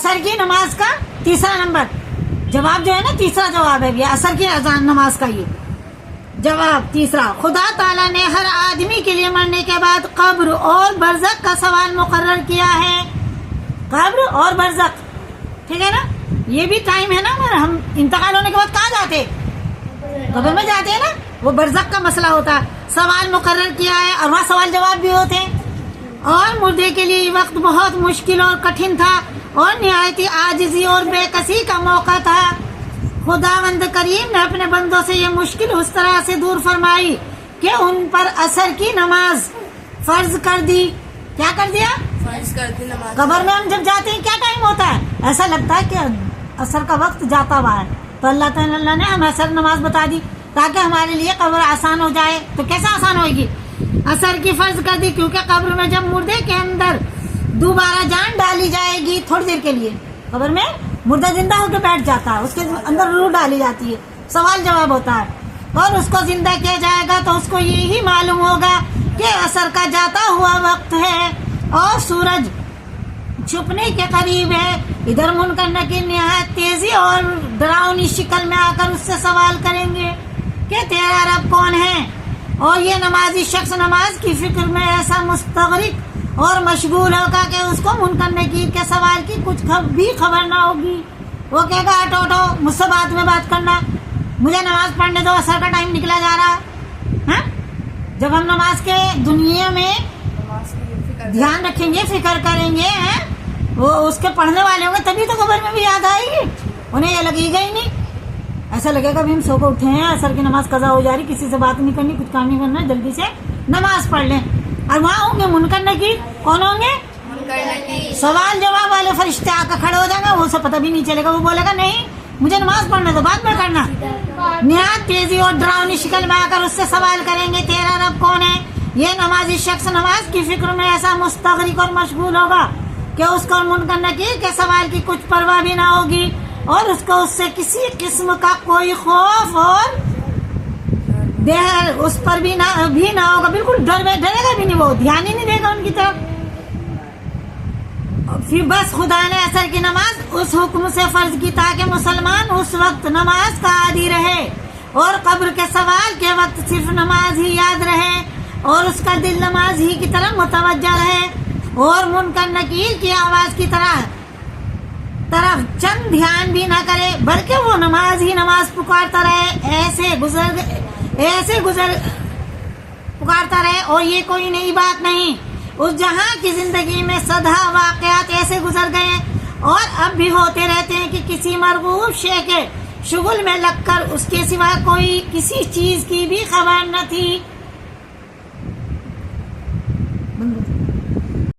اثر کی نماز کا تیسرا نمبر جواب جو ہے نا، تیسرا جواب ہے یہ اثر کی اذان نماز کا. یہ جواب تیسرا، خدا تعالیٰ نے ہر آدمی کے لیے مرنے کے بعد قبر اور برزخ کا سوال مقرر کیا ہے. قبر اور برزخ، ٹھیک ہے نا، یہ بھی ٹائم ہے نا. ہم انتقال ہونے کے بعد کہاں جاتے؟ قبر میں جاتے ہیں نا. وہ برزخ کا مسئلہ ہوتا ہے. سوال مقرر کیا ہے اور وہاں سوال جواب بھی ہوتے ہیں. اور مردے کے لیے یہ وقت بہت مشکل اور کٹھن تھا اور نہایتی عاجزی اور بے کسی کا موقع تھا. خداوند کریم نے اپنے بندوں سے یہ مشکل اس طرح سے دور فرمائی کہ ان پر عصر کی نماز فرض کر دی. کیا کر دیا؟ فرض کر دی نماز. قبر میں ہم جب جاتے ہیں کیا ٹائم ہوتا ہے؟ ایسا لگتا ہے کہ عصر کا وقت جاتا ہوا ہے. تو اللہ تعالیٰ نے ہمیں عصر نماز بتا دی تاکہ ہمارے لیے قبر آسان ہو جائے. تو کیسا آسان ہوئے گی؟ عصر کی فرض کر دی کیونکہ قبر میں جب مردے کے اندر دوبارہ جان ڈالی جائے گی تھوڑی دیر کے لیے، قبر میں مردہ زندہ ہو کے بیٹھ جاتا ہے، اس کے اندر روح ڈالی جاتی ہے، سوال جواب ہوتا ہے، اور اس کو زندہ کیا جائے گا تو اس کو یہی معلوم ہوگا کہ عصر کا جاتا ہوا وقت ہے اور سورج چھپنے کے قریب ہے. ادھر منکر نکیر نہایت تیزی اور ڈراؤنی شکل میں آ کر اس سے سوال کریں گے کہ تیرا رب کون ہے. اور یہ نمازی شخص نماز کی فکر میں ایسا مستغرق اور مشغول ہوگا کہ اس کو منکر نکیر کے سوال کی کچھ بھی خبر نہ ہوگی. وہ کہے گا ہٹو ہٹو، مجھ سے بعد میں بات کرنا، مجھے نماز پڑھنے دو، عصر کا ٹائم نکلا جا رہا ہے. جب ہم نماز کے دنیا میں دھیان رکھیں گے، فکر کریں گے، وہ اس کے پڑھنے والے ہوں گے تبھی تو قبر میں بھی یاد آئے گی. انہیں یہ لگے گا ہی نہیں، ایسا لگے گا بھی ہم سو کو اٹھے ہیں، عصر کی نماز قضا ہو جا رہی، کسی سے بات نہیں کرنی، کچھ کام نہیں کرنا، جلدی سے نماز پڑھ لیں. اور وہاں ہوں گے منکر نکیر. کون ہوں گے؟ سوال جواب والے فرشتے آ کر کھڑے ہو جائیں گے. وہ اسے پتہ بھی نہیں چلے گا، وہ بولے گا نہیں مجھے نماز پڑھنا تو بعد میں کرنا. نہایت تیزی اور ڈراؤنی شکل میں آ کر اس سے سوال کریں گے تیرا رب کون ہے. یہ نمازی شخص نماز کی فکر میں ایسا مستغرق اور مشغول ہوگا کہ اس کو منکر نکیر کے سوال کی کچھ پرواہ بھی نہ ہوگی اور اس کو اس سے کسی قسم کا کوئی خوف اور اس پر بھی نہ ہوگا. بالکل ڈرے گا بھی نہیں، وہ دھیان ہی نہیں دے گا ان کی طرف. پھر بس خدا نے عصر کی نماز اس حکم سے فرض کی تاکہ مسلمان اس وقت نماز کا عادی رہے اور قبر کے سوال کے وقت صرف نماز ہی یاد رہے اور اس کا دل نماز ہی کی طرف متوجہ رہے اور منکر نکیر کی آواز کی طرف چند دھیان بھی نہ کرے، بلکہ وہ نماز ہی نماز پکارتا رہے، ایسے گزر پکارتا رہے. اور یہ کوئی نئی بات نہیں، اس جہاں کی زندگی میں سدا واقعات ایسے گزر گئے اور اب بھی ہوتے رہتے ہیں کہ کسی مرغوب شے کے شغل میں لگ کر اس کے سوا کوئی کسی چیز کی بھی خبر نہ تھی.